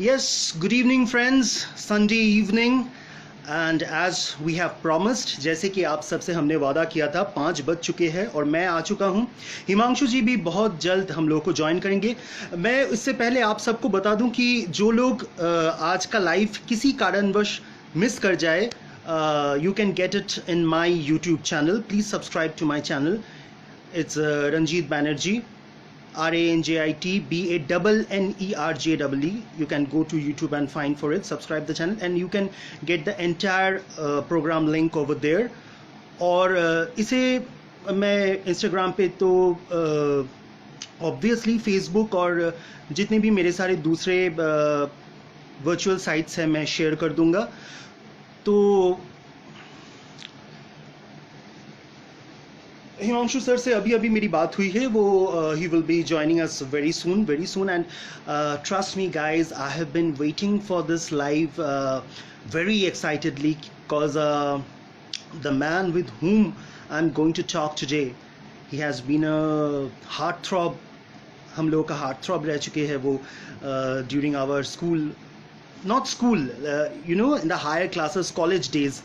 Yes, good evening friends, Sunday evening and as we have promised, जैसे कि आप सबसे हमने वादा किया था 5 बज चुके हैं और मैं आ चुका हूं। हिमांशु जी भी बहुत जल्द हम लोग को ज्वाइन करेंगे। मैं इससे पहले आप सबको बता दूं कि जो लोग आज का लाइव किसी कारणवश मिस कर जाए, you can get it in my YouTube channel. Please subscribe to my channel. It's Ranjit Banerjee. RANJIT BANNERJEE. You can go to YouTube and find for it, subscribe the channel, and you can get the entire program link over there. और इसे मैं Instagram पे तो obviously Facebook और जितने भी मेरे सारे दूसरे वर्चुअल साइट्स हैं मैं शेयर कर दूंगा। तो हिमांशु सर से अभी मेरी बात हुई है, वो he will be joining us very soon and trust me guys, I have been waiting for this live very excitedly because the man with whom I'm going to talk today, he has been a heartthrob. हम लोगों का heartthrob रह चुके हैं वो during our school, not school, in the higher classes, college days.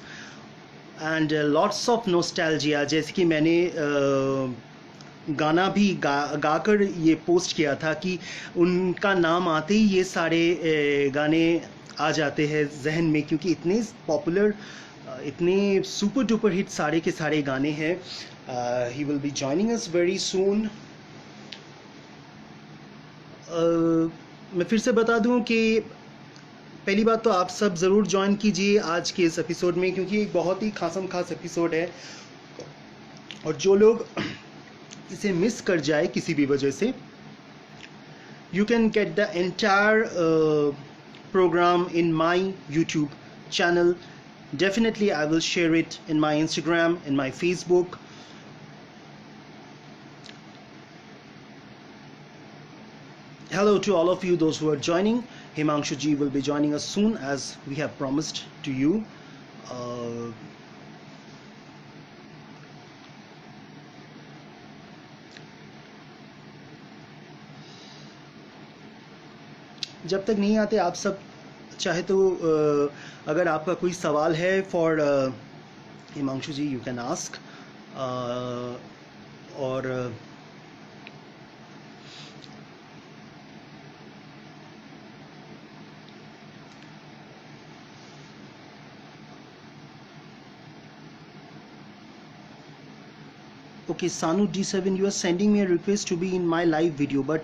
And lots of nostalgia, जैसे कि मैंने गाना भी गाकर ये पोस्ट किया था कि उनका नाम आते ही ये सारे गाने आ जाते हैं जहन में, क्योंकि इतने पॉपुलर, इतने सुपर डुपर हिट सारे के सारे गाने हैं। ही will be joining us very सून। मैं फिर से बता दूं कि पहली बात तो आप सब ज़रूर ज्वाइन कीजिए आज के इस एपिसोड में, क्योंकि एक बहुत ही खासम खास एपिसोड है। और जो लोग इसे मिस कर जाए किसी भी वजह से, you can get the entire programme in my YouTube channel. Definitely I will share it in my Instagram, in my Facebook. Hello to all of you, those who are joining. Himanshu ji will be joining us soon, as we have promised to you. जब तक नहीं आते आप सब चाहे तो अगर आपका कोई सवाल है for Himanshu ji, you can ask. और okay, Sanu D7, you are sending me a request to be in my live video, but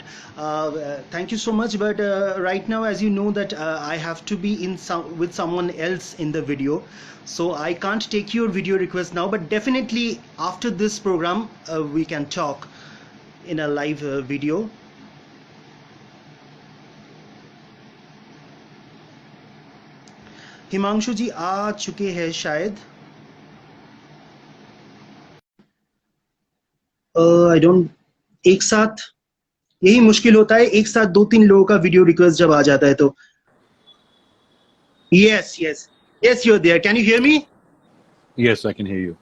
thank you so much, but right now, as you know, that I have to be in with someone else in the video, so I can't take your video request now, but definitely after this program we can talk in a live video. Himanshu ji आ चुके हैं शायद। I don't, एक साथ यही मुश्किल होता है, एक साथ 2-3 लोगों का वीडियो रिक्वेस्ट जब आ जाता है तो। Yes yes yes, you are there, can you hear me? Yes, I can hear you.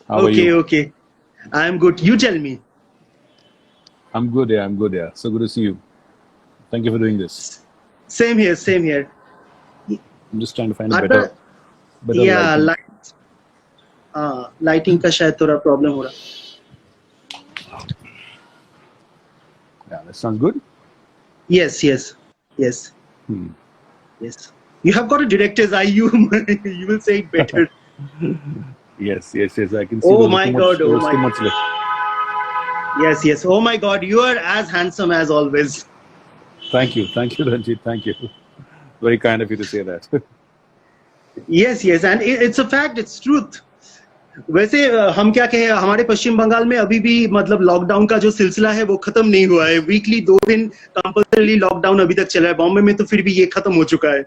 How are Okay, you? okay, I am good, you tell me. I'm good, yeah, I'm good, yeah. So good to see you. Thank you for doing this. Same here, same here. I'm just trying to find a आपका better या lighting. Lighting का शायद थोड़ा problem हो रहा। Yeah, that sounds good. Yes, yes, yes, yes. You have got a director's eye. You you will say it better. Yes, yes, yes. I can see. Oh there was my too God! Much, Oh there was my too God! much left. Yes, yes. Oh my God! You are as handsome as always. Thank you, Ranjit. Thank you. Very kind of you to say that. Yes, yes, and it's a fact. It's truth. वैसे हम क्या कहें, हमारे पश्चिम बंगाल में अभी भी मतलब lockdown का जो सिलसिला है वो खत्म नहीं हुआ है। वीकली 2 दिन कंपल्सरी लॉकडाउन अभी तक चल रहा है। बॉम्बे में तो फिर भी ये खत्म हो चुका है।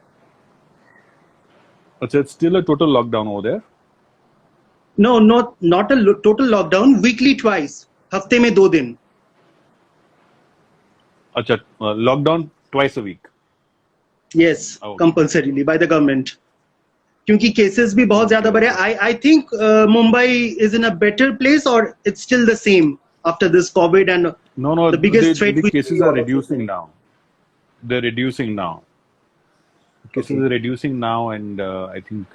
It's still a total lockdown over there. No, not a total lockdown. Weekly twice. हफ्ते में 2 दिन। अच्छा, lockdown twice a week. Yes, compulsorily by the government. क्योंकि केसेस भी बहुत ज्यादा बढ़े। I think Mumbai is in a better place, or it's still the same after this COVID and No, the biggest threat. the cases are reducing now. they're reducing now. Cases Okay. are reducing now, and I think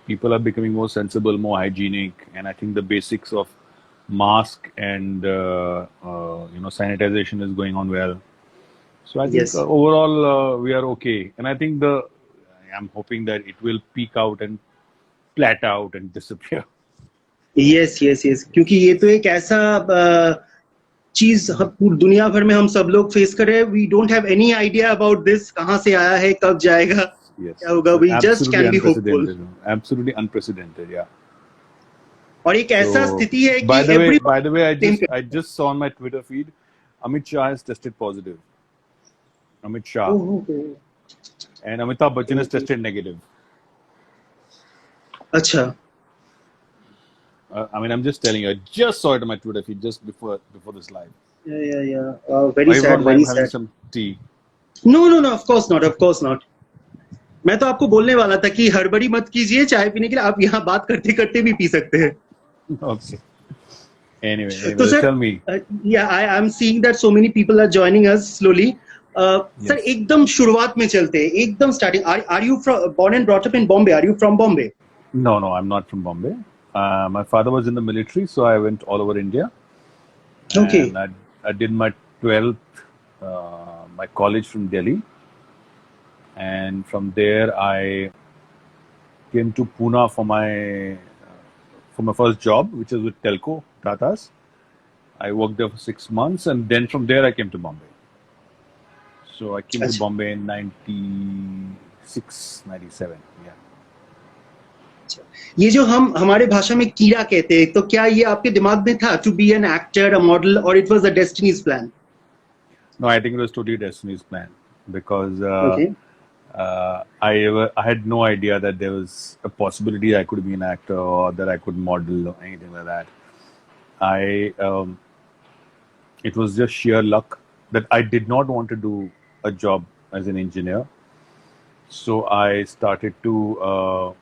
people are becoming more sensible, more hygienic, and I think the basics of mask and sanitization is going on well. So I think Yes. overall we are okay, and I think I'm hoping that it will peak out and flat out and disappear. Yes yes yes, क्योंकि ये तो एक ऐसा चीज पूरी दुनिया भर में हम सब लोग फेस कर रहे हैं. We don't have any idea about this, कहाँ से आया है, कब जाएगा, क्या Yes, होगा. We just absolutely can be hopeful. unprecedented. Absolutely unprecedented. Yeah. और एक ऐसा So, स्थिति है कि every by the way, same. I just saw on my Twitter feed, Amit Shah has tested positive. Amit Shah oh, and Amitabh Bachchan has okay, tested negative. अच्छा. I mean, I'm just telling you, I just saw it on my Twitter feed just before this live. Yeah very Why you sad, not very mind having sad. some tea? No no no, of course not, of course not. मैं तो आपको बोलने वाला था कि हड़बड़ी मत कीजिए चाय पीने के लिए, आप यहाँ बात करते करते भी पी सकते हैं. Okay. Anyway, तो sir, tell me. Yeah I am seeing that so many people are joining us slowly. Sir Yes. एकदम शुरुआत में चलते हैं, एकदम starting. Are you born and brought up in Bombay? Are you from Bombay? No, no, I'm not from Bombay. My father was in the military, so I went all over India, Okay. and I did my 12th, my college from Delhi, and from there I came to Pune for my first job, which is with Telco Tatas. I worked there for 6 months, and then from there I came to Bombay. So I came to अच्छा. Bombay in 96, 97. Yeah. ये जो हम हमारे भाषा में कीड़ा कहते हैं, तो क्या ये आपके दिमाग में था to be an actor, a model, और it was a destiny's plan? No, I think it was totally destiny's plan because okay. I had no idea that there was a possibility I could be an actor or that I could model or anything like that. It was just sheer luck that I did not want to do a job as an engineer. So I started to,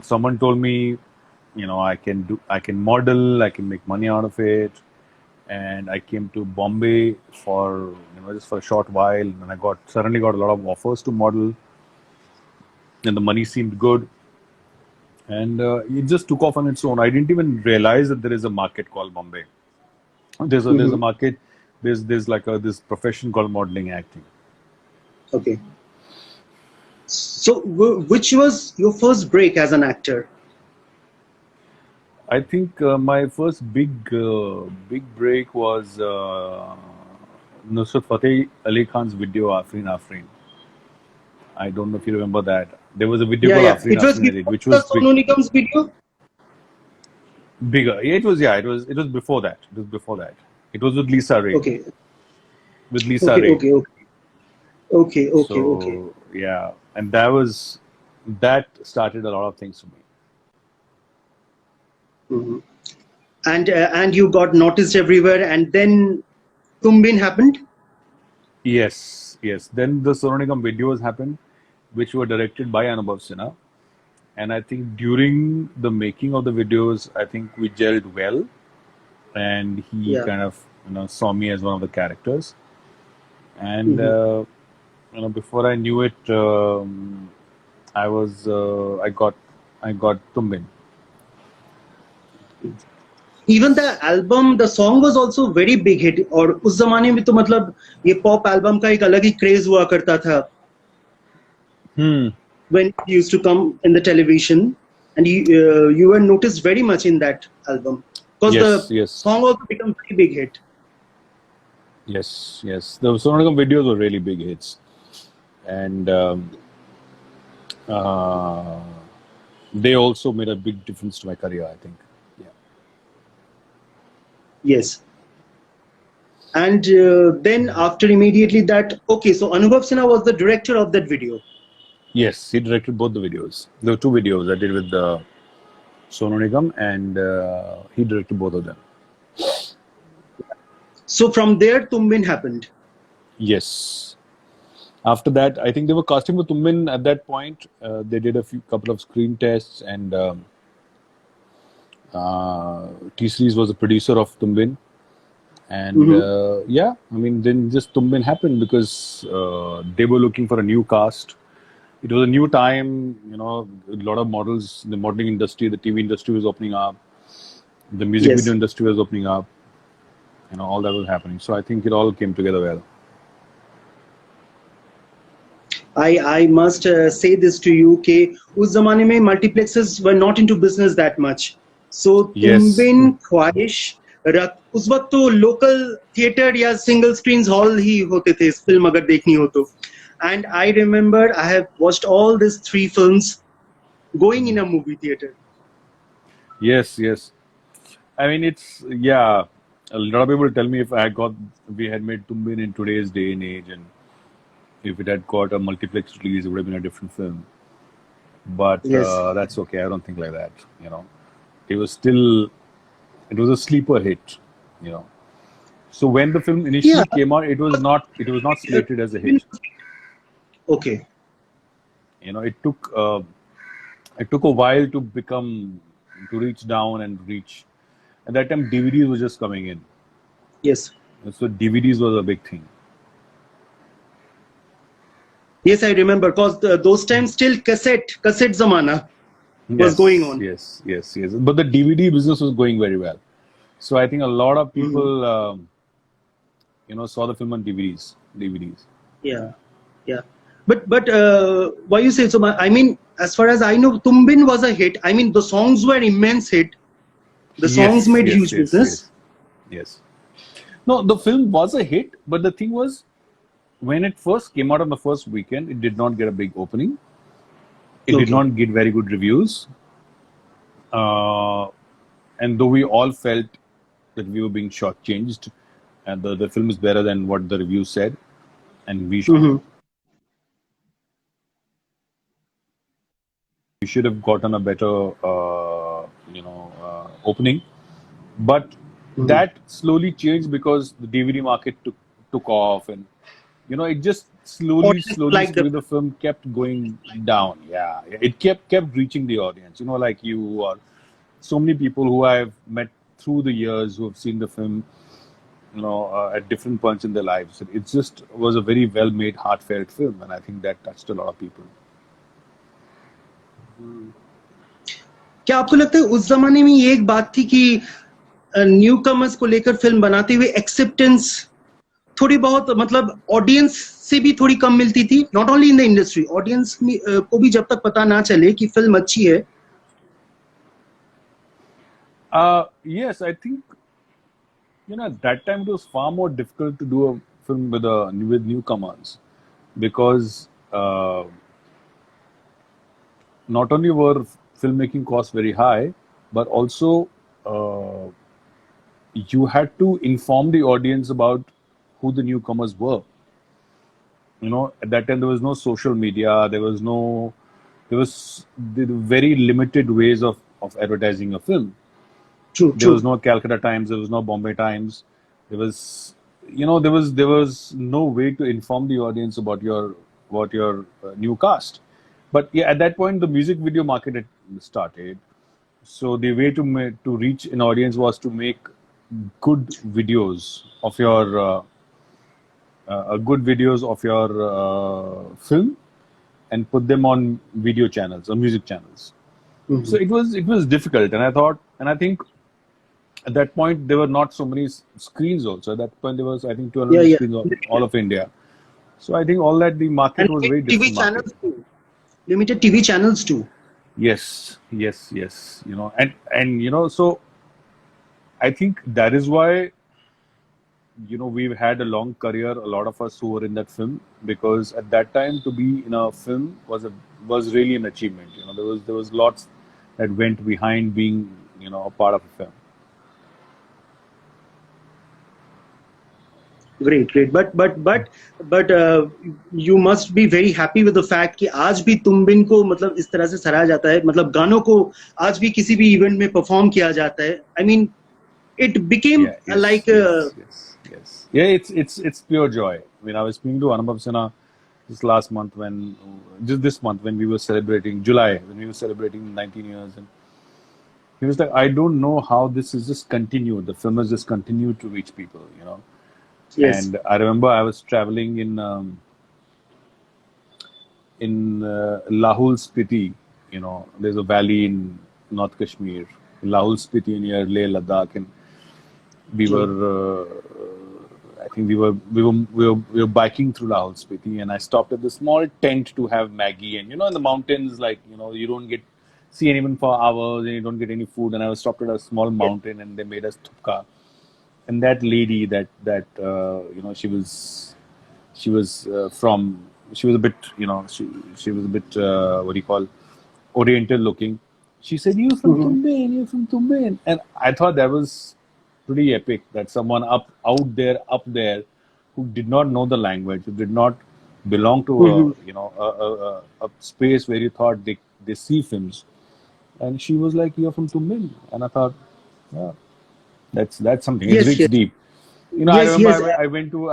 someone told me, I can model, I can make money out of it. And I came to Bombay for just for a short while, and I suddenly got a lot of offers to model, and the money seemed good, and it just took off on its own. I didn't even realize that there is a market called Bombay. There's a market. There's like this profession called modeling acting. Okay. So which was your first break as an actor? I think my first big break was Nusrat Fateh Ali Khan's video Afreen Afreen. I don't know if you remember that. There was a video called Afreen It was Afreen I did, before which the was Sonu Nigam's video. bigger. It was before that. It was before that. It was with Lisa Ray. Okay. With Lisa Okay. Ray. Okay. Okay. Okay. So Okay. yeah, and that started a lot of things for me. And you got noticed everywhere, and then Tumbin happened. Yes. Then the Sonu Nigam videos happened, which were directed by Anubhav Sinha. And I think during the making of the videos, I think we gelled well, and he Yeah. kind of saw me as one of the characters. And before I knew it, I got Tumbin. Even the album, the song was also very big hit. और उस जमाने में तो मतलब ये pop album का एक अलग ही craze हुआ करता था. When it used to come in the television, and you were noticed very much in that album because the song also became very big hit. Yes. The Sonu Nigam videos were really big hits, and they also made a big difference to my career, I think. Yes. And then after immediately that, okay, so Anubhav Sinha was the director of that video. Yes, he directed both the videos. There were two videos I did with Sonu Nigam, and he directed both of them. So from there, Tumbin happened. Yes. After that, I think they were casting for Tumbin at that point. They did couple of screen tests, and T-Series was the producer of Tumbin, And yeah, I mean, then just Tumbin happened because they were looking for a new cast. It was a new time, you know, a lot of models, the modeling industry, the TV industry was opening up, the music video Yes. industry was opening up, you know, all that was happening. So I think it all came together well. I must say this to you कि उस जमाने में multiplexes were not into business that much. So Yes. Tumbin ख्वाहिश उस वक्त तो local theatre या single screen hall ही होते थे फिल्म अगर देखनी हो तो. And I remember I have watched all these 3 films going in a movie theater. Yes, yes. I mean, it's, yeah, a lot of people tell me if we had made Tumbin in today's day and age, and if it had got a multiplex release, it would have been a different film. But Yes. that's okay. I don't think like that. You know, it was still, it was a sleeper hit. You know, so when the film Yeah. initially came out, it was not slated as a hit. Okay. You know, it took a while to reach down and reach. At that time, DVDs were just coming in. Yes. So DVDs was a big thing. Yes, I remember because those times still cassette zamana was going on. Yes. But the DVD business was going very well. So I think a lot of people, you know, saw the film on DVDs. Yeah. But why you say so? I mean, as far as I know, Tumbin was a hit. I mean, the songs were immense hit. The songs made huge business. Yes. No, the film was a hit, but the thing was, when it first came out on the first weekend, it did not get a big opening. It did not get very good reviews. And though we all felt that we were being shortchanged, and the film is better than what the reviews said, and we should have gotten a better, opening. But that slowly changed because the DVD market took off, and you know, it just slowly the film kept going down. Yeah, it kept reaching the audience. You know, like you or so many people who I've met through the years who have seen the film, you know, at different points in their lives. It just was a very well-made, heartfelt film, and I think that touched a lot of people. क्या आपको लगता है उस जमाने में ये एक बात थी कि न्यू कमर्स को लेकर फिल्म बनाते हुए एक्सेप्टेंस थोड़ी बहुत मतलब ऑडियंस से भी थोड़ी कम मिलती थी, not only in the industry, audience को भी जब तक पता ना चले कि फिल्म अच्छी है? Yes, I think, you know, at that time it was far more difficult to do a film with newcomers because not only were filmmaking costs very high, but also you had to inform the audience about who the newcomers were. You know, at that time there was no social media, there was very limited ways of advertising a film. There was no Calcutta Times, there was no Bombay Times. There was no way to inform the audience about your new cast. But yeah, at that point the music video market had started. So the way to reach an audience was to make good videos of your film and put them on video channels or music channels. So it was difficult, and I think at that point there were not so many screens also. At that point there was, I think, 200 screens all of India. So I think all that the market was very different. TV channels too. Limited TV channels too. Yes. You know, and you know, so I think that is why, you know, we've had a long career, a lot of us who were in that film, because at that time to be in a film was really an achievement. You know, there was lots that went behind being, you know, a part of a film. Great. But you must be very happy with the fact कि आज भी तुमबिन को मतलब इस तरह से सराहा जाता है, मतलब गानों को आज भी किसी भी इवेंट में परफॉर्म किया जाता है. I mean, it became yes. Yeah, it's pure joy. I mean, I was speaking to Anubhav Sinha this month when we were celebrating 19 years, and He was like, I don't know how this is just continued. The film has just continued to reach people, you know. Yes. And I remember I was traveling in Lahul Spiti. You know, there's a valley in North Kashmir, Lahul Spiti near Leh Ladakh, and we ji. were, I think we were biking through Lahul Spiti, and I stopped at the small tent to have Maggie. And you know, in the mountains, like you know, you don't get see anyone for hours, and you don't get any food. And I was stopped at a small Yes. mountain, and they made us thupka. And that lady, that you know, she was from she was a bit, you know, she was a bit what do you call, oriental looking. She said, "You from Mhm. Tumbin? You from Tumbin?" And I thought that was pretty epic. That someone up there, who did not know the language, who did not belong to a Mhm. you know a space where you thought they see films, and she was like, "You're from Tumbin," and I thought, yeah, that's something. It Yes, reaches yes, deep. You know, I yes, remember yes.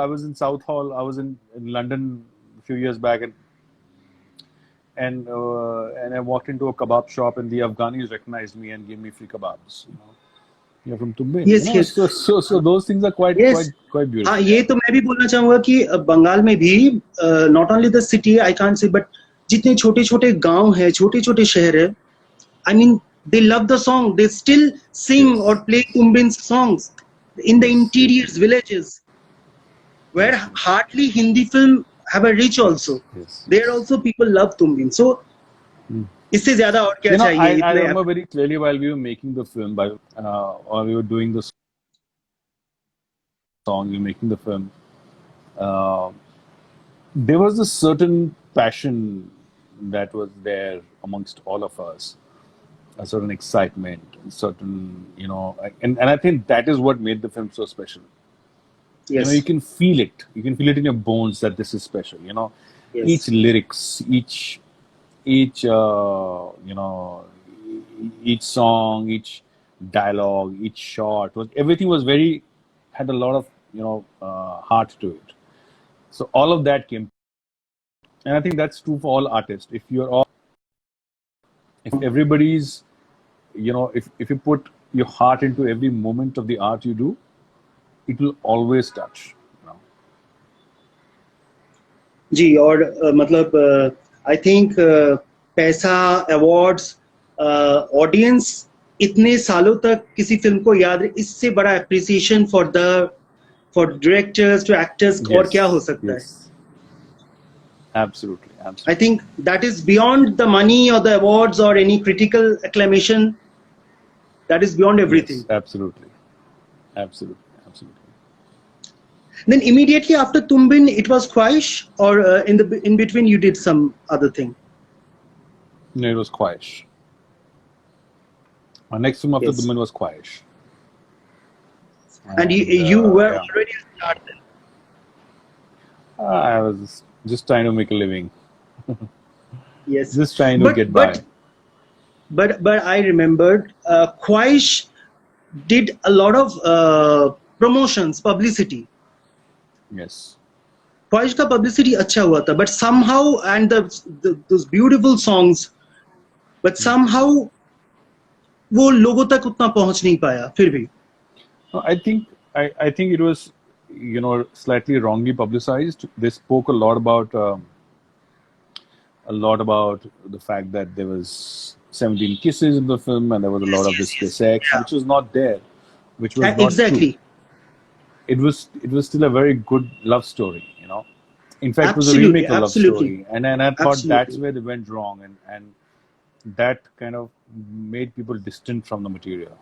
I was in South Hall. I was in London a few years back, and I walked into a kebab shop, and the Afghanis recognized me and gave me free kebabs. You know, you're from Tumbin. You Yes, know, yes. so those things are Yes. quite हाँ, beautiful. ये Yeah. तो मैं भी बोलना चाहूंगा कि बंगाल में भी not only the city I can't say but जितने छोटे छोटे गांव हैं, छोटे छोटे शहर है, I mean, they love the song. They still sing or Yes. play Yes. Kumbin's songs in the Yes. Yes. interiors, villages, where Yes. Yes. hardly Hindi film have a reach Yes. also. Yes. There Yes. also people love Tumbin. So इससे ज्यादा और क्या You know, चाहिए I इतने remember very clearly while we were making the film, or we were doing the song, we were making the film. Uh, there was a certain passion that was there amongst all of us, a certain excitement, certain, you know, and I think that is what made the film so special. You know, you yes, can feel it. You can feel it in your bones that this is special. You know, each yes, lyrics, each you know, each song, each dialogue, each shot was everything was very had a lot of heart to it. So all of that came, and I think that's true for all artists. If everybody's, you know, if you put your heart into every moment of the art you do, it will always touch. You know. जी और मतलब I think पैसा awards audience इतने सालों तक किसी film को याद रहे, इससे बड़ा appreciation for directors to actors और क्या हो Yes, सकता है. yes, absolutely, I absolutely. think that is beyond the money or the awards or any critical acclamation. That is beyond everything. Yes, absolutely, absolutely, absolutely. Then immediately after Tumbin, it was Khwaish, or in between you did some other thing. No, it was Khwaish. My next film after Yes, Duman was Khwaish. and And you were yeah, already a star then. I was just trying to make a living, Yes, just trying to but get by. I remembered Khwaish did a lot of promotions, publicity. Yes. ख्वाहिश का publicity अच्छा हुआ था, but somehow and those beautiful songs, but somehow वो लोगों तक उतना पहुंच नहीं पाया फिर भी. No, I think it was, you know, slightly wrongly publicized. They spoke a lot about the fact that there was 17 kisses in the film and there was a lot Yes, of yes, this yes. sex, Yeah. which was not there, which was not true. Exactly. It was still a very good love story, you know. In fact, it was a Absolutely, remake of a love absolutely, story, and I thought that's absolutely. where they went wrong, and that kind of made people distant from the material,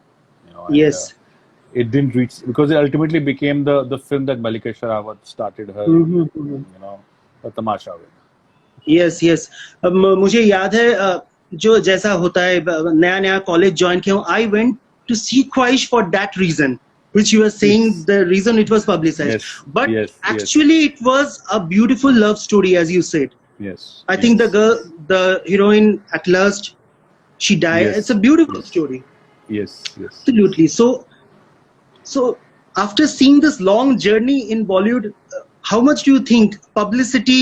you know, and Yes. it didn't reach because it ultimately became the film that Malika Sharawat started her, you know, the Tamasha with. Yes yes मुझे याद है जो जैसा होता है नया नया college join किया हूँ I went to see Khwahish for that reason which you were saying Yes, the reason it was publicized, yes, but yes, yes, actually it was a beautiful love story as you said. yes, I think the yes, girl, the heroine at last she died. yes, It's a beautiful yes, story. yes, yes. Absolutely. So after seeing this long journey in Bollywood, how much do you think publicity,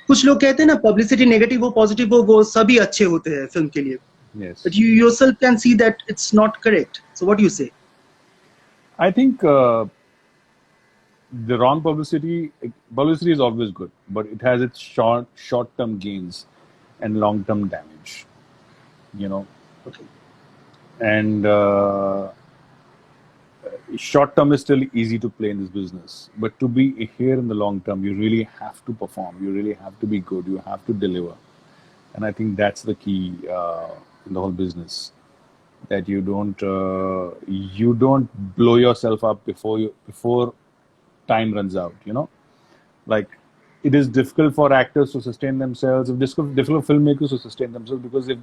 कुछ लोग कहते हैं ना publicity negative हो positive हो वो सभी अच्छे होते हैं फिल्म के लिए. Yes. but you yourself can see that it's not correct. So what do you say? I think the wrong publicity is always good, but it has its short-term gains and long-term damage, you know. Okay. And short-term is still easy to play in this business, but to be here in the long term, you really have to perform. You really have to be good. You have to deliver. And I think that's the key in the whole business. That you don't blow yourself up before time runs out. You know, like it is difficult for actors to sustain themselves. It's difficult for filmmakers to sustain themselves because if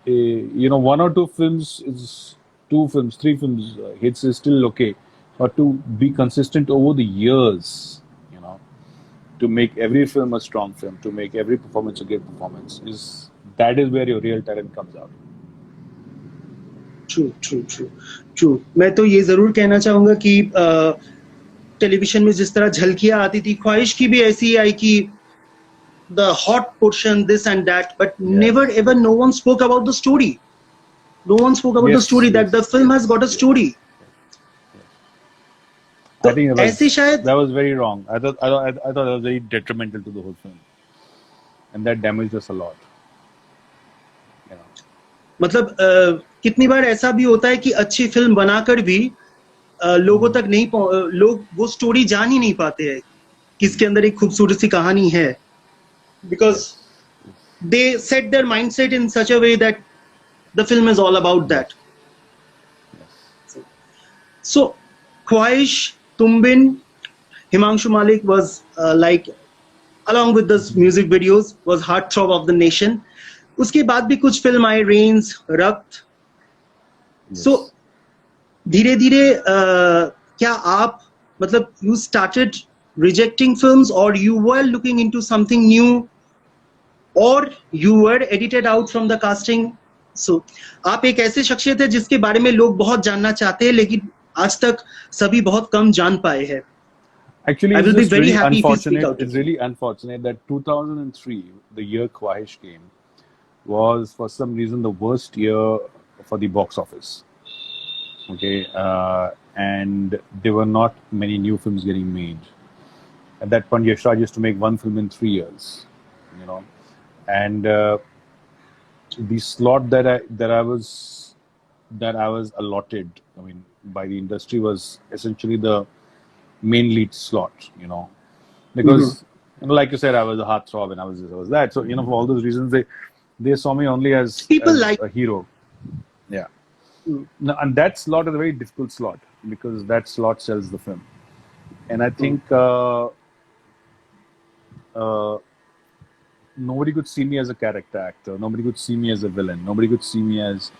one or two films is 2 films, 3 films hits is still okay, but to be consistent over the years, to make every film a strong film, to make every performance a great performance, that is where your real talent comes out. True true true true मैं तो ये जरूर कहना चाहूंगा कि television में जिस तरह झलकियां आती थी, ख्वाहिश की भी ऐसी आई कि the hot portion, this and that, but never ever no one spoke about the story. No one spoke about the story that the film has got a story. I think that was very wrong. I thought that was very detrimental to the whole film, and that damaged us a lot. मतलब कितनी बार ऐसा भी होता है कि अच्छी film बनाकर भी लोगों तक नहीं लोग वो स्टोरी जान ही नहीं पाते हैं कि इसके अंदर एक खूबसूरत सी कहानी है, because they set their mindset in such a way that the film is all about that. So Khwahish, Tumbin, Himanshu Malik was like, along with the music videos, was heartthrob of the nation. उसके बाद भी कुछ film आए, rains, रक्त. सो धीरे धीरे क्या आप मतलब यू स्टार्टेड रिजेक्टिंग फिल्म्स और you were looking into something new और you were edited out from the casting? So आप एक ऐसे शख्सियत है जिसके बारे में लोग बहुत जानना चाहते हैं लेकिन आज तक सभी बहुत कम जान पाए हैं. Actually, I will be very happy if you speak out. It's really unfortunate that 2003, the year Khwahish came, was for some reason the worst year for the box office. Okay, and there were not many new films getting made. At that point, Yash Raj used to make one film in 3 years, and the slot that I was allotted, I mean, by the industry was essentially the main lead slot, because like you said, I was a heartthrob and I was this, I was that. So for all those reasons, they saw me only as a hero. Yeah. No, and that slot is a very difficult slot because that slot sells the film. And I think nobody could see me as a character actor. Nobody could see me as a villain. Nobody could see me as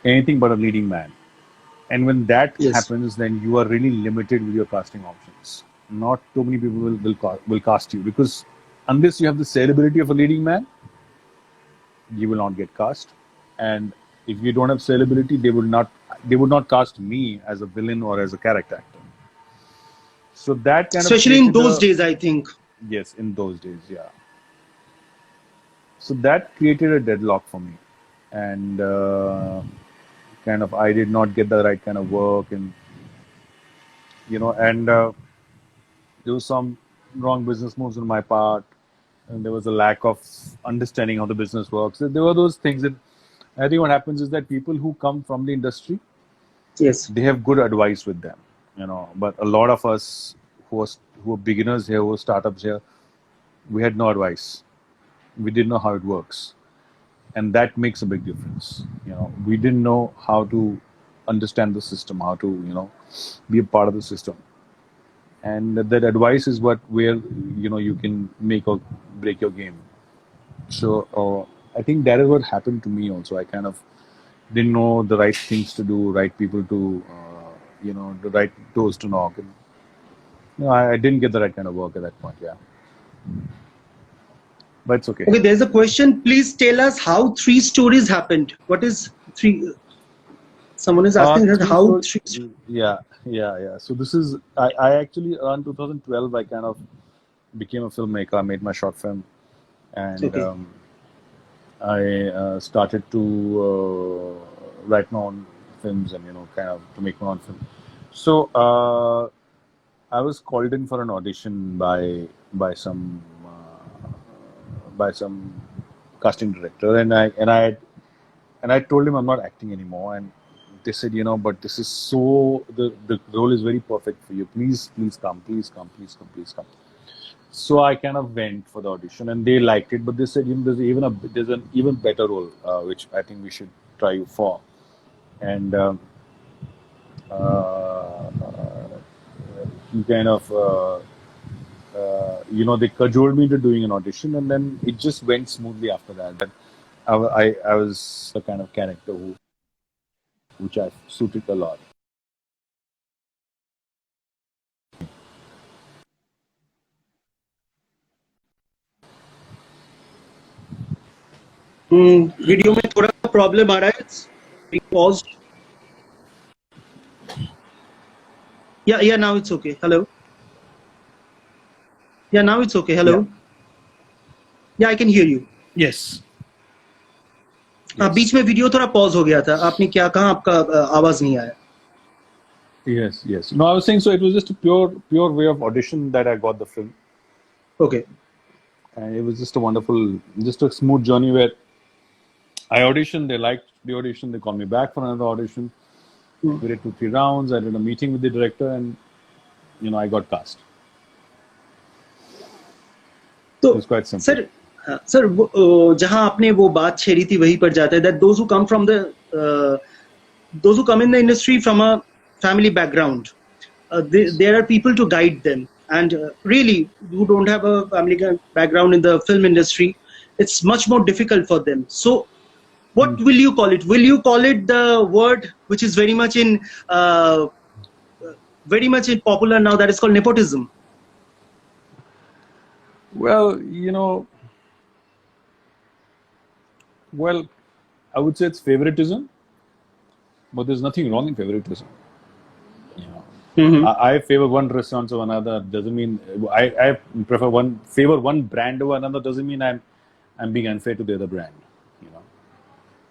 anything but a leading man. And when that happens, then you are really limited with your casting options. Not too many people will cast you because unless you have the sellability of a leading man, you will not get cast. And if you don't have sellability, they would not cast me as a villain or as a character actor. So that kind especially in those days, I think. Yes, in those days, yeah. So that created a deadlock for me, and kind of I did not get the right kind of work, and and there was some wrong business moves on my part. And there was a lack of understanding how the business works. There were those things that I think what happens is that people who come from the industry, they have good advice with them, But a lot of us who are beginners here, who are startups here, we had no advice. We didn't know how it works, and that makes a big difference. We didn't know how to understand the system, how to be a part of the system. And that advice is where you can make or break your game. So I think that is what happened to me also. I kind of didn't know the right things to do, right people to the right doors to knock, and I didn't get the right kind of work at that point. Yeah, but it's okay. Okay, there's a question. Please tell us how 3 stories happened. What is 3? Someone is asking how 3. Yeah. So this is I actually around 2012 I kind of became a filmmaker. I made my short film, and I started to write my own films and kind of to make my own film. So I was called in for an audition by some by some casting director, and I told him I'm not acting anymore, and they said, but this is so the role is very perfect for you. Please come, please come, please come, please come. So I kind of went for the audition, and they liked it, but they said, there's an even better role, which I think we should try you for. And uh, he kind of, they cajoled me into doing an audition, and then it just went smoothly after that. But I was the kind of character which I suited a lot. Video में थोड़ा problem आ रहा है. It's being paused. Yeah, now it's okay. Hello. Yeah, now it's okay. Hello. Yeah, I can hear you. Yes. बीच में video थोड़ा pause हो गया था. आपने क्या कहा? आपका आवाज नहीं आया. Yes. No, I was saying, so it was just a pure way of audition that I got the film. Okay. And it was just just a smooth journey where I auditioned, they liked the audition, they called me back for another audition. We did 2-3 rounds, I did a meeting with the director, and I got cast. So it was quite simple. Sir, जहाँ आपने वो बात छेड़ी थी वहीं पर जाता है that those who come in the industry from a family background, there are people to guide them, and really who don't have a family background in the film industry, it's much more difficult for them. So what will you call it? Will you call it the word which is very much in popular now, that is called nepotism? Well, I would say it's favoritism, but there's nothing wrong in favoritism. I favor one restaurant over another doesn't mean I prefer favor one brand over another doesn't mean I'm being unfair to the other brand.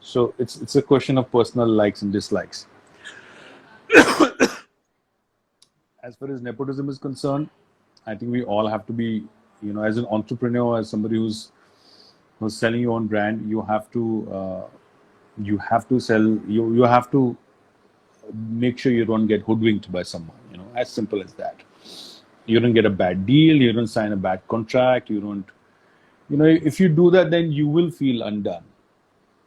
So it's a question of personal likes and dislikes. As far as nepotism is concerned, I think we all have to be, as an entrepreneur, as somebody who's selling your own brand, you have to make sure you don't get hoodwinked by someone. As simple as that. You don't get a bad deal. You don't sign a bad contract. You don't. If you do that, then you will feel undone.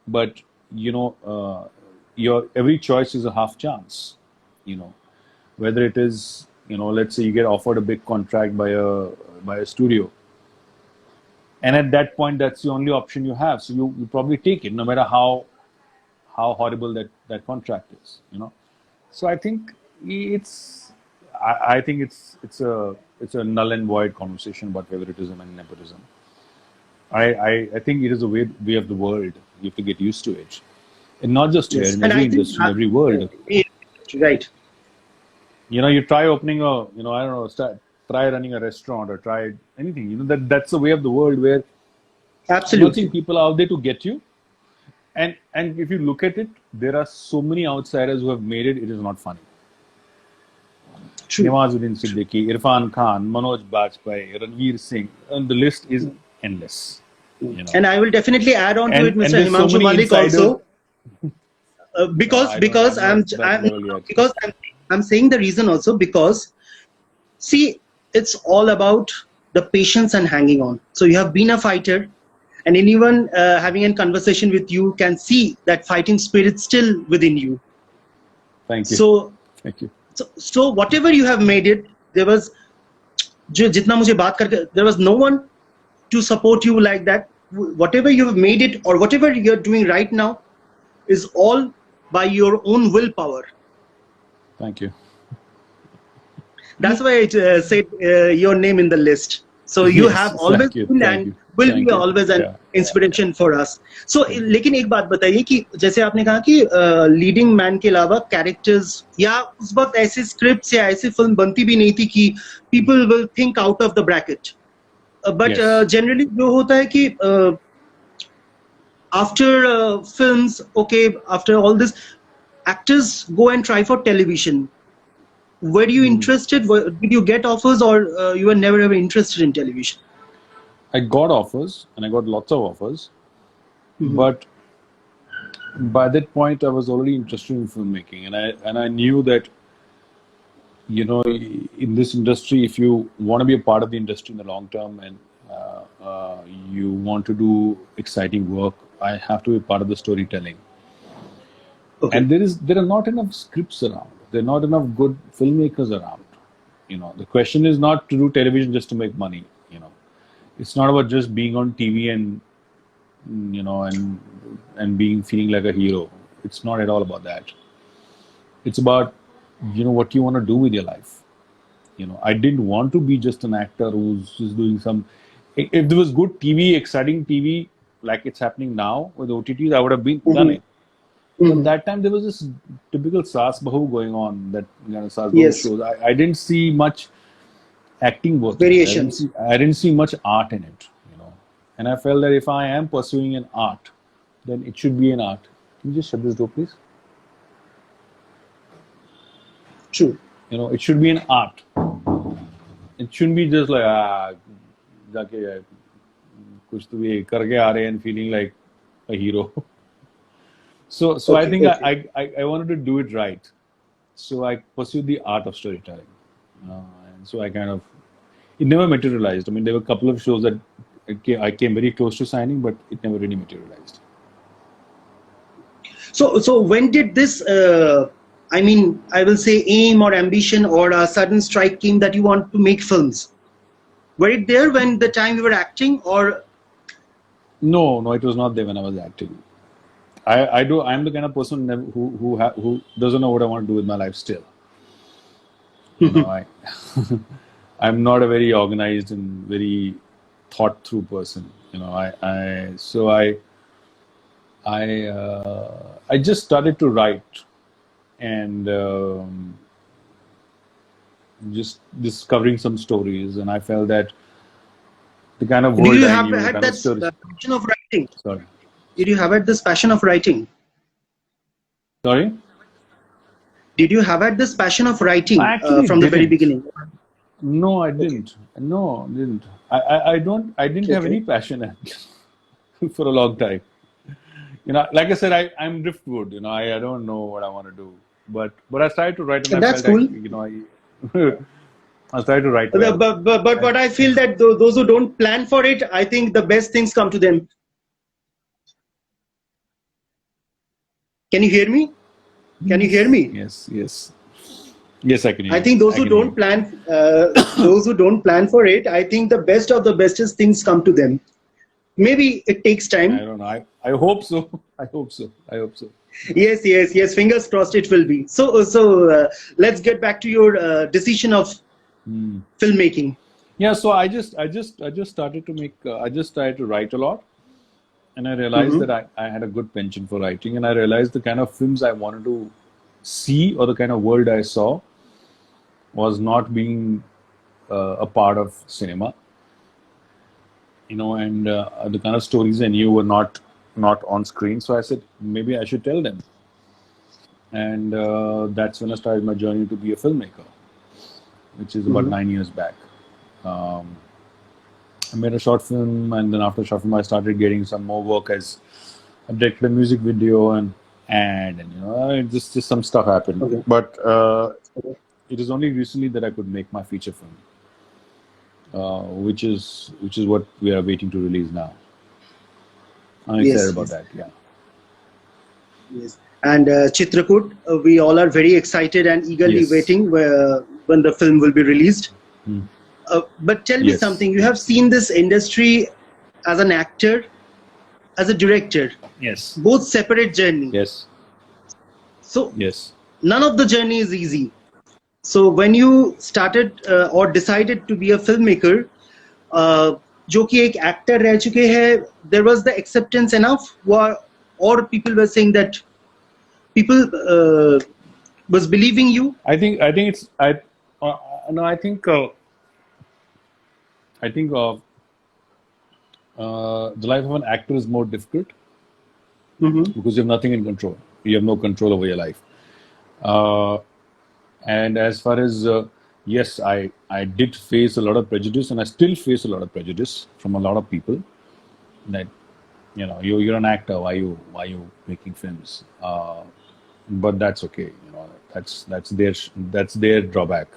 But your every choice is a half chance. Whether it is let's say you get offered a big contract by a studio, and at that point that's the only option you have. So you probably take it, no matter how horrible that contract is. So I think it's a null and void conversation about favoritism and nepotism. I think it is a way of the world. You have to get used to it, and not just here, in every industry, in every world. Right. You try opening try running a restaurant or try anything. That's the way of the world where absolutely people are out there to get you. And if you look at it, there are so many outsiders who have made it. It is not funny. Nawazuddin Siddiqui, Irfan Khan, Manoj Bajpayee, Ranveer Singh, and the list is endless. And I will definitely add on to it, Mr. Himanshu Malik also, because I'm saying the reason also because, see, it's all about the patience and hanging on. So you have been a fighter, and anyone having a conversation with you can see that fighting spirit still within you. Thank you. So thank you. So whatever you have made it, there was there was no one to support you like that. Whatever you have made it, or whatever you're doing right now, is all by your own willpower. Thank you. That's why I said your name in the list. So you have always been and will be always an inspiration for us. So लेकिन एक बात बताइए कि जैसे आपने कहा कि leading man के अलावा कैरेक्टर्स या उस वक्त ऐसे स्क्रिप्ट्स या ऐसी फिल्म बनती भी नहीं थी कि people will think out of the bracket. But generally जो होता है कि after films, okay, after all this, actors go and try for television. Were you interested? Did you get offers, or you were never ever interested in television? I got offers, and I got lots of offers, but by that point, I was already interested in filmmaking, and I knew that, you know, in this industry, if you want to be a part of the industry in the long term, and you want to do exciting work, I have to be part of the storytelling. Okay. And there are not enough scripts around. There are not enough good filmmakers around. You know, the question is not to do television just to make money. You know, it's not about just being on TV and, you know, and being feeling like a hero. It's not at all about that. It's about, you know, what you want to do with your life. You know, I didn't want to be just an actor who's just doing some. If there was good TV, exciting TV, like it's happening now with OTTs, I would have been done it. But that time there was this typical Saas Bahu going on, that, you know, Saas Bahu Yes. shows. I didn't see much acting work. Variations. I didn't see much art in it, you know. And I felt that if I am pursuing an art, then it should be an art. Can you just shut this door, please? True. You know, it should be an art. It shouldn't be just like, जाके कुछ तो भी करके आ रहे and feeling like a hero. So Okay, I think okay. I wanted to do it right. So I pursued the art of storytelling. And so I kind of, it never materialized. I mean, there were a couple of shows that I came very close to signing, but it never really materialized. So when did this, I mean, I will say aim or ambition or a sudden strike came that you want to make films? Were it there when the time you were acting, or? No, it was not there when I was acting. I'm the kind of person who doesn't know what I want to do with my life still. You know, I'm not a very organized and very thought through person. You know, I just started to write, and just discovering some stories, and I felt that the kind of Did world you I have knew, had kind of that stories. passion of writing? Sorry. Did you have had this passion of writing? Sorry? Did you have had this passion of writing I actually from the very didn't. beginning? No, I didn't. No, I didn't. I didn't have any Okay. passion for a long time. You know, like I said, I'm driftwood. You know, I don't know what I want to do. But I started to write, and I That's felt like, cool. you know, I started to write well. But what I feel that those who don't plan for it, I think the best things come to them. Can you hear me? Can you hear me? Yes, I can hear I you. think those I who can hear don't you. plan, those who don't plan for it, I think the best of the bestest things come to them. Maybe it takes I time. don't know. I hope so. I hope so. I hope so. Yes. Fingers crossed, it will be. So let's get back to your decision of filmmaking. Yeah, so I just started to make. I just started to write a lot, and I realized that I had a good penchant for writing, and I realized the kind of films I wanted to see, or the kind of world I saw, was not being a part of cinema. You know, and the kind of stories I knew were not on screen. So I said maybe I should tell them, and that's when I started my journey to be a filmmaker, which is about 9 years back. I made a short film, and then after short film, I started getting some more work as I directed a music video and you know, just some stuff happened. Okay. But it is only recently that I could make my feature film, which is what we are waiting to release now. I'm excited about that. Yeah. Yes. And Chitrakoot, we all are very excited and eagerly Yes. waiting when the film will be released. But tell me Yes. something. You have seen this industry as an actor, as a director, Yes. both separate journeys. Yes. So Yes. none of the journey is easy. So when you started or decided to be a filmmaker, जो कि एक actor रह चुके हैं, there was the acceptance enough, or people were saying that people was believing you? I think it's no, I think the life of an actor is more difficult because you have nothing in control. You have no control over your life. Uh, and as far as yes, I did face a lot of prejudice, and I still face a lot of prejudice from a lot of people that you're an actor. Why you making films? But that's okay. That's their drawback,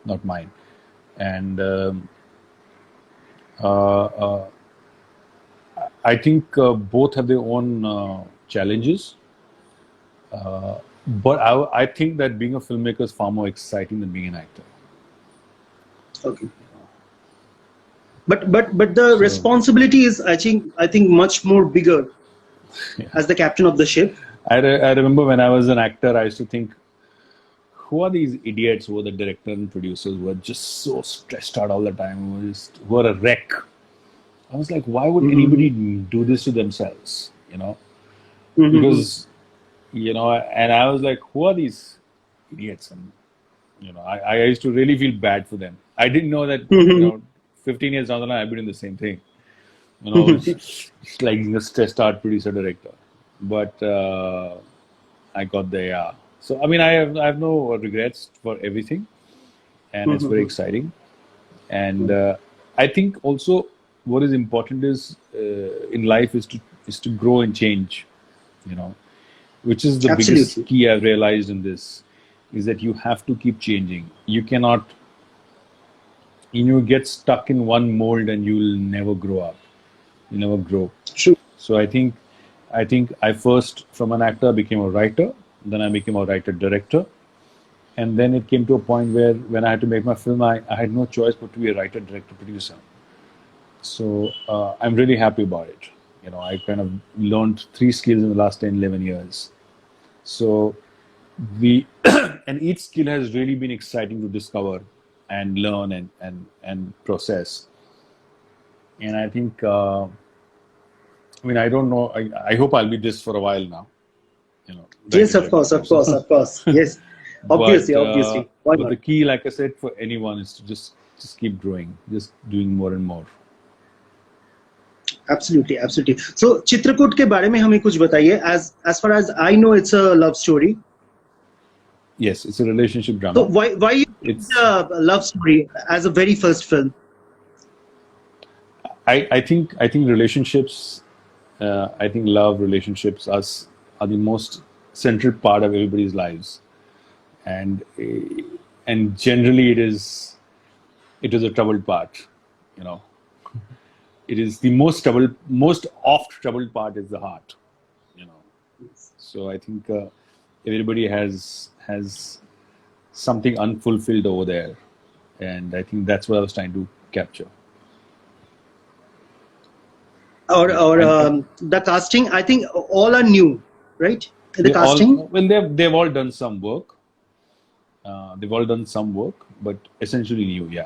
not mine. And uh, uh, I think both have their own challenges. But I think that being a filmmaker is far more exciting than being an actor. Okay. But the So responsibility is, I think much more bigger yeah. as the captain of the ship. I remember when I was an actor, I used to think, who are these idiots who are the director and producers who are just so stressed out all the time, who are a wreck? I was like, why would anybody do this to themselves? Because and I was like, who are these idiots? And I used to really feel bad for them. I didn't know that 15 years down the line I'd be doing the same thing. It's like being a stressed out producer director. But I got there. Yeah. So I mean, I have no regrets for everything, and it's very exciting. And I think also what is important is in life is to grow and change. You know, which is the biggest Absolutely. key I've realized in this, is that you have to keep changing. You cannot get stuck in one mold and you'll never grow up. You never grow. True. So I think I first, from an actor, became a writer. Then I became a writer director, and then it came to a point where when I had to make my film, I had no choice but to be a writer director producer. So I'm really happy about it. I kind of learned 3 skills in the last 10, 11 years. So we and each skill has really been exciting to discover and learn and process. And I think I mean, I don't know. I hope I'll be this for a while now. Yes, Writer of director course, of course, producer. of course. Yes, But obviously. Why but not? the key, like I said, for anyone is to just keep growing, just doing more and more. Absolutely, absolutely. So Chitrakoot के बारे में हमें कुछ बताइए. As far as I know, it's a love story. Yes, it's a relationship So drama. why you picked It's the love story as a very first film? I think relationships, I think love relationships are the most central part of everybody's lives, and and generally it is a troubled part. You know, it is the most oft troubled part is the heart. You know, so I think everybody has something unfulfilled over there, and I think that's what I was trying to capture. Or And the casting, I think all are new, right? The they all casting. well they've all done some work. They've all done some work, but essentially new. Yeah,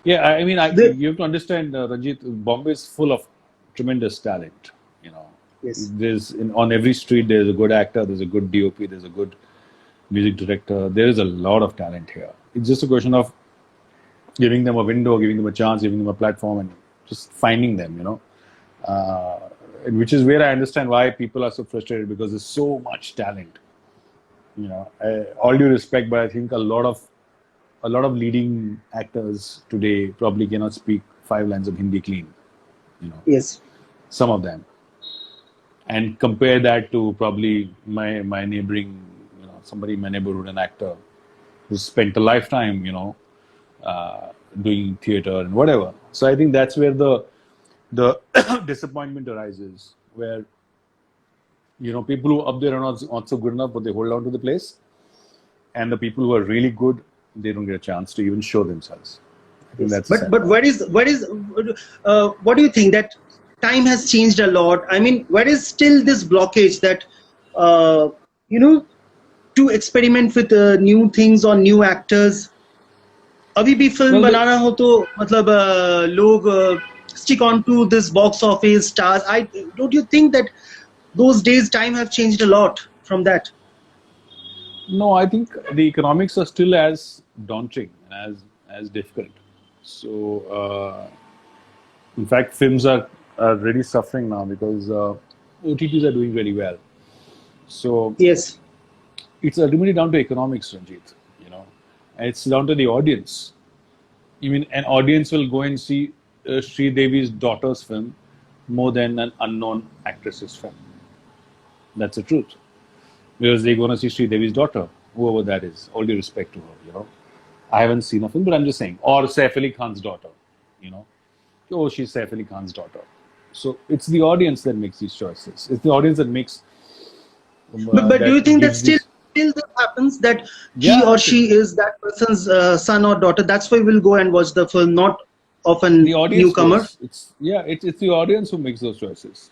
yeah. I mean, The you have to understand, Ranjit. Bombay is full of tremendous talent. You know, yes, on every street there's a good actor, there's a good DOP, there's a good music director. There is a lot of talent here. It's just a question of giving them a window, giving them a chance, giving them a platform, and just finding them. Uh, and which is where I understand why people are so frustrated, because there's so much talent. All due respect, but I think a lot of leading actors today probably cannot speak 5 lines of Hindi clean. You know, yes, some of them, and compare that to probably my neighboring, somebody in my neighborhood, an actor who's spent a lifetime, doing theater and whatever. So I think that's where the disappointment arises, where people who are up there are not so good enough, but they hold on to the place, and the people who are really good, they don't get a chance to even show themselves. I think yes. that's the sad But part. what do you think that time has changed a lot? I mean, where is still this blockage that uh, you know to experiment with new things or new actors? अभी भी film Well, बनाना हो तो मतलब लोग stick on to this box office stars. I don't you think that those days time have changed a lot from that? no, I think the economics are still as daunting and as difficult. So, in fact, films are really suffering now because OTTs are doing very well. So Yes. it's ultimately down to economics, Ranjit. You know, and it's down to the audience. I mean, an audience will go and see Sri Devi's daughter's film more than an unknown actress's film. That's the truth. Because they're going to see Sri Devi's daughter, whoever that is. All due respect to her, you know. I haven't seen a film, but I'm just saying. Or Saif Ali Khan's daughter, you know. Oh, she's Saif Ali Khan's daughter. So it's the audience that makes these choices. It's the audience that makes But do you that think that gives still these. still this happens that he Yeah, or she is that person's son or daughter? That's why we'll go and watch the film, not of a the audience newcomer. does. It's the audience who makes those choices.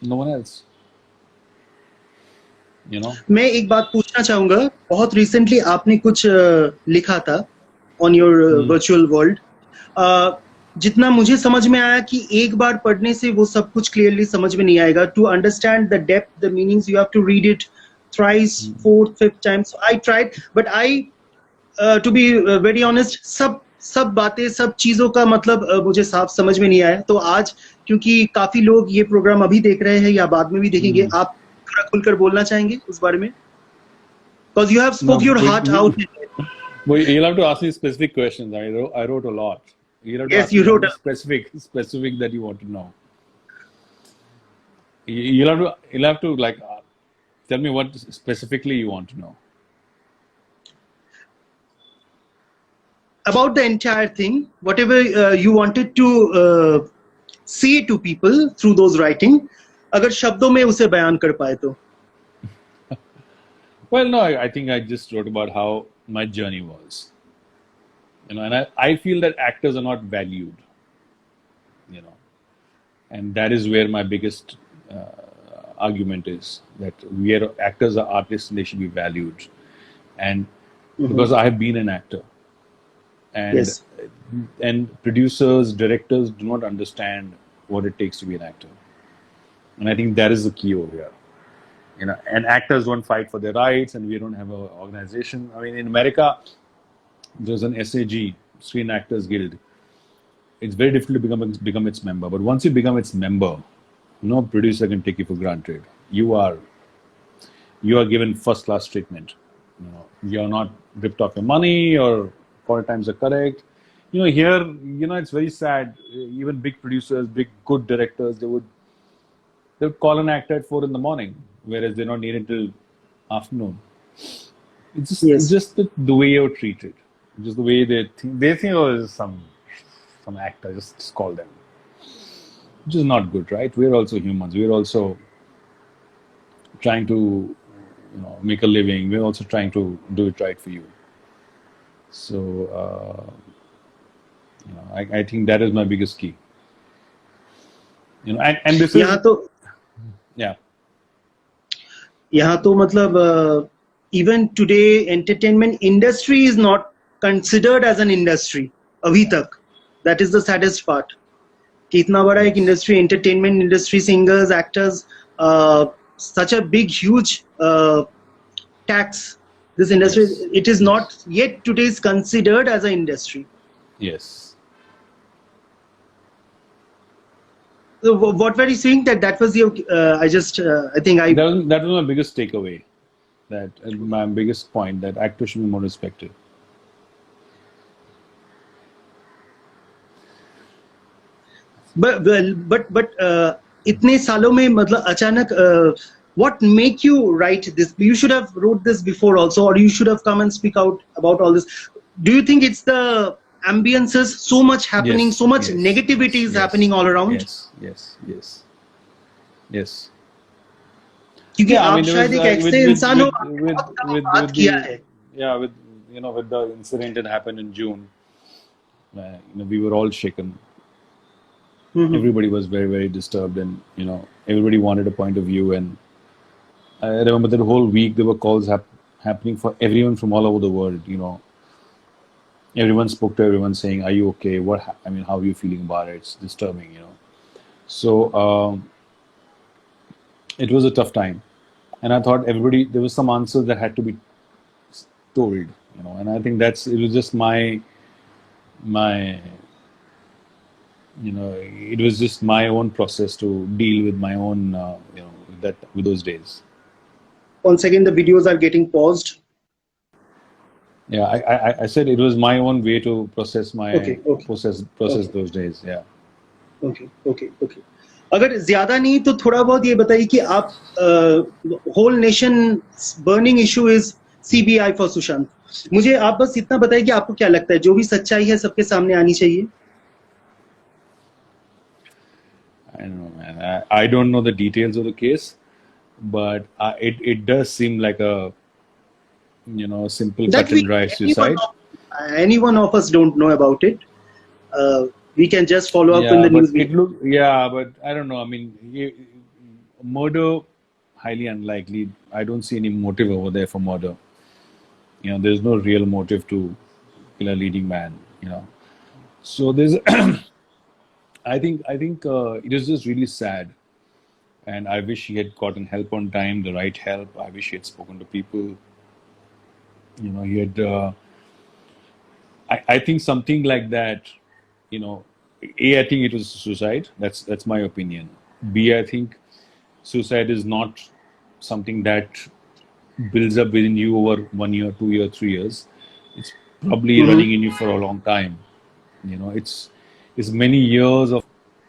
No one else. You know. मैं एक बात पूछना चाहूंगा बहुत recently आपने कुछ लिखा था on your Hmm. Virtual world जितना मुझे समझ में आया कि एक बार पढ़ने से वो सब कुछ क्लियरली समझ में नहीं आएगा to understand the depth the meanings you have to read it thrice fourth fifth times I tried but I to be very honest सब सब बातें सब चीजों का मतलब मुझे साफ समझ में नहीं आया तो आज क्योंकि काफी लोग ये प्रोग्राम अभी देख रहे हैं या बाद में भी देखेंगे आप थोड़ा खुलकर बोलना चाहेंगे उस बारे में because you have No, spoke your heart out but you'll have to ask me specific questions. I wrote a lot. You'll have to yes ask you me wrote something specific that you want to know. You'll have to like tell me what specifically you want to know. about the entire thing whatever you wanted to say to people through those writing अगर शब्दों में उसे बयान कर पाए तो Well, no, I think I just wrote about how my journey was. You know, and I feel that actors are not valued. You know, and that is where my biggest argument is that we are actors are artists and they should be valued. And because I have been an actor, and yes producers, directors do not understand what it takes to be an actor, and I think that is the key over here. You know, and actors don't fight for their rights, and we don't have an organization. I mean, in America, there's an SAG, Screen Actors Guild. It's very difficult to become its member, but once you become its member, no producer can take you for granted. You are given first class treatment. You know, you're not ripped off your money, or call times are correct. You know, here, you know, it's very sad. Even big producers, big good directors, they would call an actor at 4 in the morning, whereas they're not needed till afternoon. It's yes just the way you're treated, just the way they think oh, it's some actor, just call them, which is not good, right? We're also humans. We're also trying to, you know, make a living. We're also trying to do it right for you. So, you know, I think that is my biggest key. You know, and this यहाँ is तो yeah. यहाँ तो मतलब even today entertainment industry is not considered as an industry अभी तक that is the saddest part कि इतना बड़ा एक industry entertainment industry singers actors such a big huge tax this industry Yes. it is not yet today is considered as an industry Yes. so what were you saying that was your I just I think I That was my biggest takeaway. That my biggest point that actors should be more respected. but इतने सालों में मतलब अचानक what make you write this you should have wrote this before also or you should have come and speak out about all this do you think it's the ambiences so much happening Yes, so much yes, negativity yes, is yes, happening all around yes. क्योंकि Yeah, I आप mean, it शायद was एक ऐसे इंसान हो आपने with बहुत कम with बात with किया the है yeah with you know with the incident that happened in June. You know, we were all shaken. Everybody was very, very disturbed, and you know, everybody wanted a point of view. And I remember that whole week there were calls happening for everyone from all over the world. You know, everyone spoke to everyone saying, "Are you okay? I mean, how are you feeling about it? It's disturbing." You know, so it was a tough time, and I thought there was some answers that had to be told. You know, and I think it was just my You know, it was just my own process to deal with my own, with those days. Once again, the videos are getting paused. Yeah, I said it was my own way to process Okay, okay, process okay, those days. Yeah. okay, okay, okay. अगर ज्यादा नहीं तो थोड़ा बहुत ये बताइए कि आप whole nation burning issue is CBI for Sushant. मुझे आप बस इतना बताइए कि आपको क्या लगता है जो भी सच्चाई है सबके सामने आनी चाहिए. I don't know, man. I don't know the details of the case, but it does seem like a simple That cut we and dry suicide. any one of us don't know about it. We can just follow up in Yeah, the but news. but I don't know. I mean, murder highly unlikely. I don't see any motive over there for murder. There's no real motive to kill a leading man. So there's. I think it is just really sad, and I wish he had gotten help on time, the right help. I wish he had spoken to people. He had. I think something like that. I think it was suicide. That's my opinion. B, I think suicide is not something that builds up within you over 1 year, 2 year, 3 years. It's probably running in you for a long time. It's many years of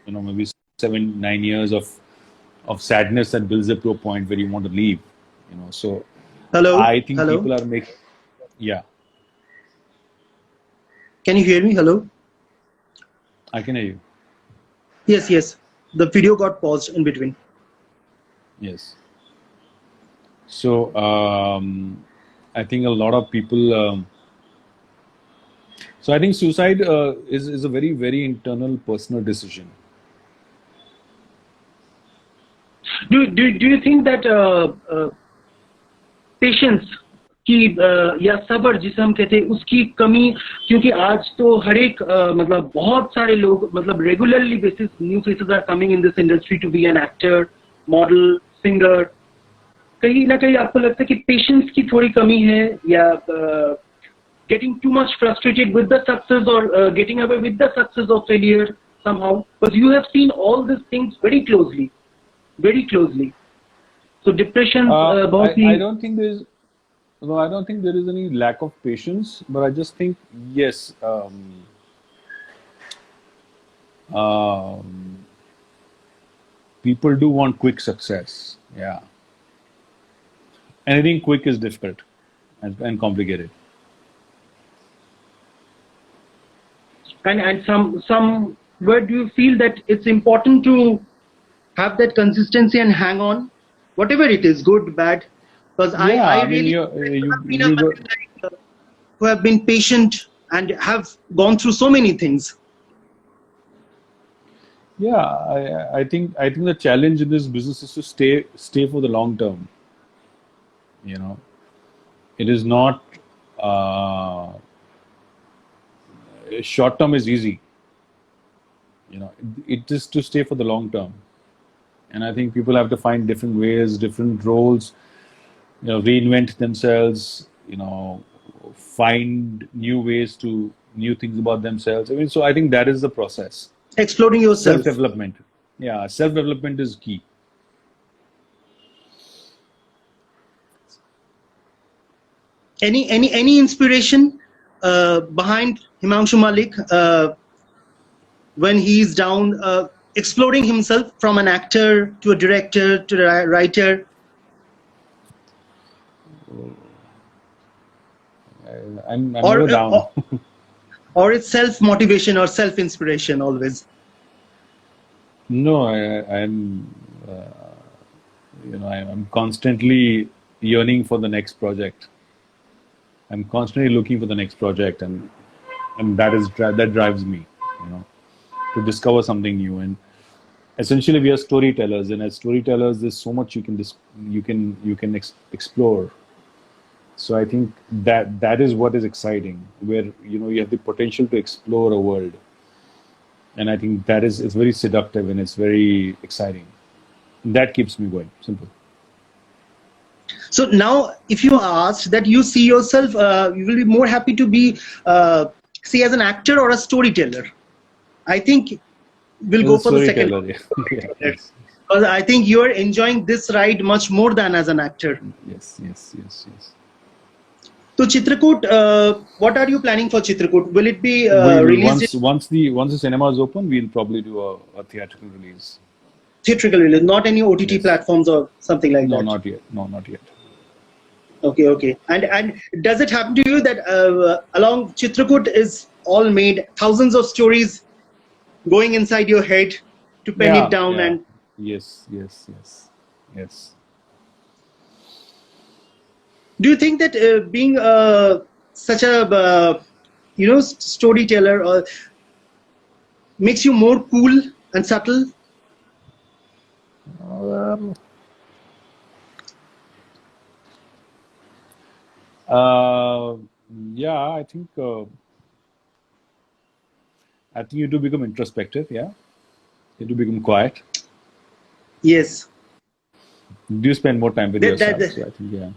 maybe 7, 9 years of sadness that builds up to a point where you want to leave. So Hello, I think hello. people are making yeah. Can you hear me? Hello. I can hear you. Yes, yes. The video got paused in between. Yes. So I think a lot of people. So I think suicide is a very, very internal, personal decision. Do you think that patience की या सब्र जिसे हम कहते हैं उसकी कमी, क्योंकि आज तो हर एक मतलब बहुत सारे लोग मतलब regularly basis new faces are coming in this industry to be an actor, model, singer. कहीं ना कहीं आपको लगता है कि पेशेंस की थोड़ी कमी है या getting too much frustrated with the success or getting away with the success or failure somehow? Because you have seen all these things very closely. So depression, I don't think there is. No, I don't think there is any lack of patience, but I just think yes. People do want quick success. Yeah. Anything quick is difficult and complicated. and some where do you feel that it's important to have that consistency and hang on, whatever it is, good, bad? Because I really who have been patient and have gone through so many things. Yeah, I think the challenge in this business is to stay for the long term. It is not short term is easy. It is to stay for the long term, and I think people have to find different ways, different roles. Reinvent themselves. Find new ways to new things about themselves. I mean, so I think that is the process. Exploring yourself. Self-development. Yeah, self-development is key. Any inspiration behind Himanshu Malik when he's down, exploring himself from an actor to a director to a writer? I'm never down. Or it's self-motivation or self-inspiration always? No, I'm I'm constantly yearning for the next project. I'm constantly looking for the next project, and that drives me, to discover something new. And essentially, we are storytellers, and as storytellers, there's so much you can explore. So I think that is what is exciting, where you have the potential to explore a world, and I think it's very seductive and it's very exciting. That keeps me going. Simple. So now, if you are asked that you see yourself, you will be more happy to be, say, as an actor or a storyteller. I think will go for the second. Storyteller, yeah. Yes, Because I think you are enjoying this ride much more than as an actor. yes, yes, yes, yes. So Chitrakoot, what are you planning for Chitrakoot? Will it be We'll released in once the cinema is open, we'll probably do a theatrical release. theatrical release, not any OTT Yes. platforms or something like No, that? not yet. No, not yet. Okay, okay. And does it happen to you that along Chitrakoot is all made thousands of stories going inside your head to pen it down Yeah. and Yes, yes, yes, yes. do you think that being such a storyteller makes you more cool and subtle? Um, yeah, I think you do become introspective. Yeah, you do become quiet. Yes. You do spend more time with That, yourself. that, So I think yeah.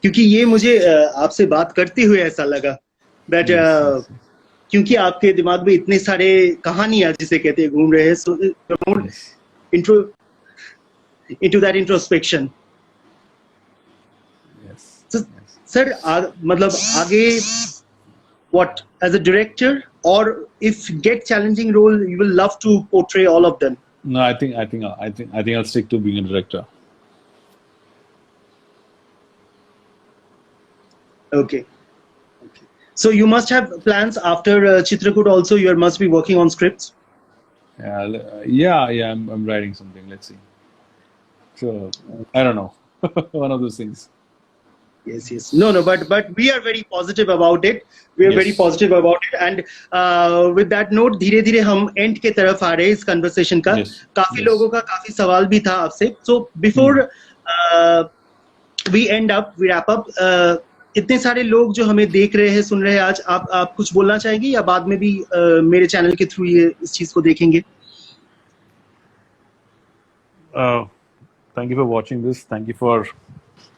क्योंकि ये मुझे आपसे बात करते हुए ऐसा लगा that Yes, yes, क्योंकि आपके दिमाग में इतने सारे कहानियां जिसे कहते हैं घूम रहे हैं, so more yes. into that introspection. Yes. So, Yes. sir, मतलब आगे what as a director or if get challenging role you will love to portray all of them? No, I think I'll stick to being a director. Okay. Okay. So you must have plans after Chitrakoot also. You must be working on scripts. Yeah. I'm writing something. Let's see. So I don't know. One of those things. Yes. No. But we are very positive about it. We are Yes. very positive about it. And with that note, धीरे-धीरे हम end के तरफ आ रहे हैं इस conversation का. Yes. काफी Yes. लोगों का काफी सवाल भी था आपसे. So before we wrap up. इतने सारे लोग जो हमें देख रहे हैं, सुन रहे हैं आज, आप कुछ बोलना चाहेंगे या बाद में भी मेरे चैनल के थ्रू ये इस चीज को देखेंगे? Thank you for watching this. Thank you for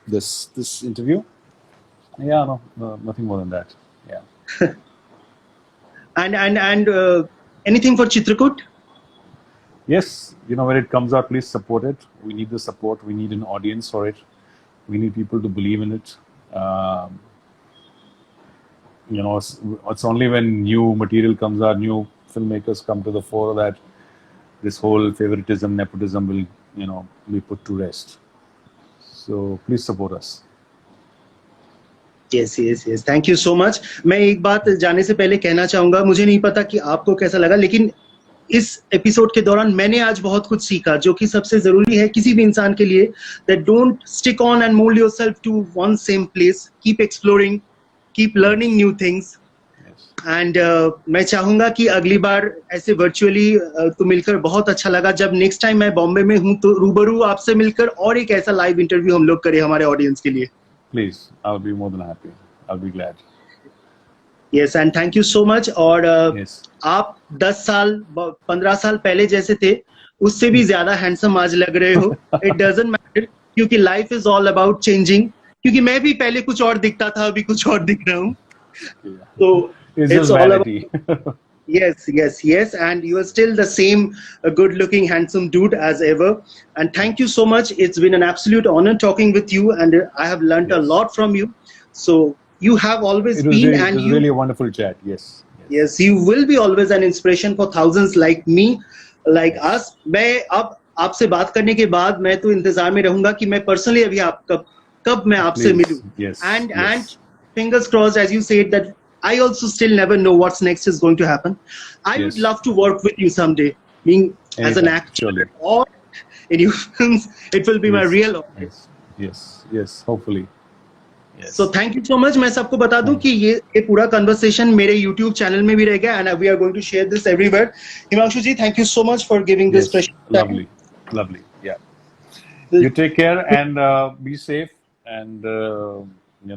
this interview. Yeah, no, nothing more than that. Yeah. And anything for Chitrakoot? Yes, when it comes out, please support it. We need the support. We need an audience for it. We need people to believe in it. It's only when new material comes out, new filmmakers come to the fore that this whole favoritism, nepotism will, be put to rest. So please support us. Yes. Thank you so much. मैं एक बात जाने से पहले कहना चाहूंगा, मुझे नहीं पता कि आपको कैसा लगा, लेकिन इस एपिसोड के दौरान मैंने आज बहुत कुछ सीखा, जो कि सबसे जरूरी है किसी भी इंसान के लिए, that don't stick on and mold yourself to one same place. Keep exploring, keep learning new things. And मैं चाहूंगा कि अगली बार ऐसे वर्चुअली तो मिलकर बहुत अच्छा लगा. जब नेक्स्ट टाइम मैं बॉम्बे में हूं तो रूबरू आपसे मिलकर और एक ऐसा लाइव इंटरव्यू हम लोग करें हमारे ऑडियंस के लिए. Please, I will be more than happy. I will be glad. Yes, and thank you so much. और आप 10 साल 15 साल पहले जैसे थे उससे भी ज्यादा हैंडसम आज लग रहे हो. इट डजंट मैटर, क्योंकि life is all about changing. क्योंकि मैं भी पहले कुछ और दिखता था, अभी कुछ और दिख रहा हूँ. तो it's all vanity. Yes, and you are still the same good-looking, handsome dude as ever. And thank you so much. It's been an absolute honor talking with you, and I have learnt a lot from you. So you have always been, it was really a wonderful chat. Yes, you will be always an inspiration for thousands like me, like us. मैं अब आपसे बात करने के बाद मैं तो इंतजार में रहूंगा कि मैं पर्सनली अभी कब मैं आपसे मिलूं. And fingers crossed, as you said, that I also still never know what's next is going to happen. I would love to work with you someday, being as an actor or in your films. It will be my real honor. Yes, hopefully. Yes. So thank you so much. मैं सबको बता दूं कि ये पूरा conversation मेरे YouTube channel में भी रहेगा, and we are going to share this everywhere. Himanshu ji, thank you so much for giving this precious time. Lovely. Yeah. You take care and be safe, and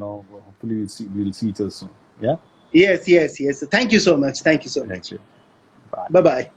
hopefully we'll see each other soon. Yeah. Yes. Thank you so much. Thank you. Bye bye.